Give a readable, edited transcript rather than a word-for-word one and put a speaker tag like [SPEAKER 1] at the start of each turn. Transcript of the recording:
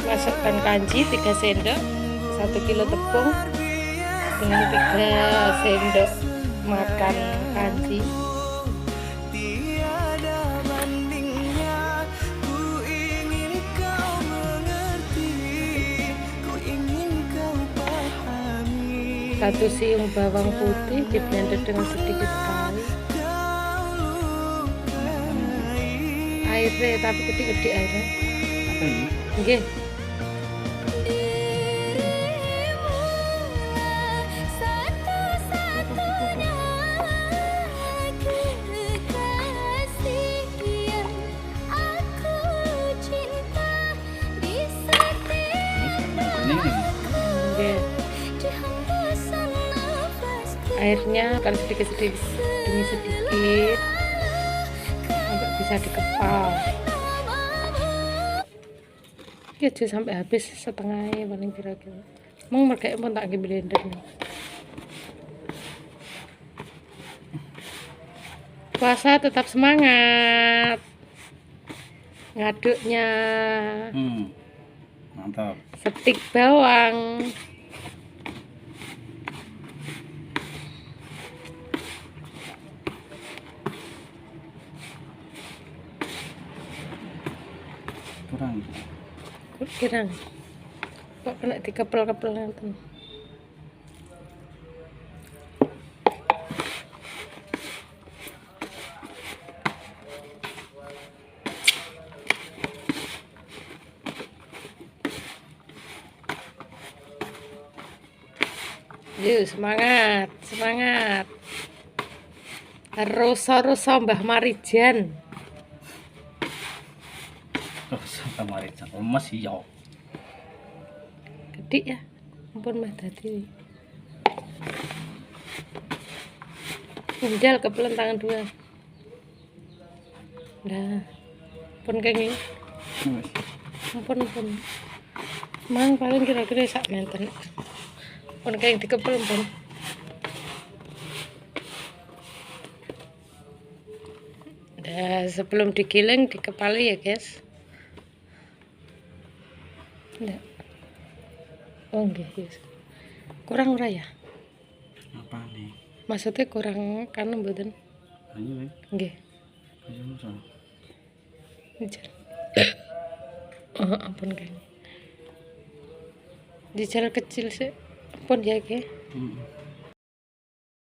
[SPEAKER 1] Masukkan kanji 3 sendok, 1 kilo tepung dengan 3 sendok makan kanji. Satu siung bawang putih di blender dengan sedikit air tapi gede-gede airnya.
[SPEAKER 2] Apa ini?
[SPEAKER 1] Nggih. Airnya akan sedikit-sedikit demi sedikit sampai bisa dikepal. Oke, sampai habis setengahnya paling kira-kira. Mau mereka pun tak blender nih. Puasa tetap semangat. Ngaduknya.
[SPEAKER 2] Mantap.
[SPEAKER 1] Stik bawang. Kurang kok kena dikepel-kepel nanti. Yuk semangat Rosa Mbah Marijan.
[SPEAKER 2] Mbah Marijan masih ya
[SPEAKER 1] Gede ya, ampun mah tadi. Injal kepelan tangan 2. Nah, pun kayak gini. Ampun. Mang paling kira-kira sak menten. Pun kayak dikepel pun. Nah, sebelum digiling dikepali ya, guys. Nah. Oh nggih, yes. Kurang ora ya?
[SPEAKER 2] Apa nih?
[SPEAKER 1] Maksudnya kurang kan mboten?
[SPEAKER 2] Ayo,
[SPEAKER 1] nggih.
[SPEAKER 2] Ayo masak.
[SPEAKER 1] Oh, ampun kan. Dijal kecil sih. Ampun ya, nggih.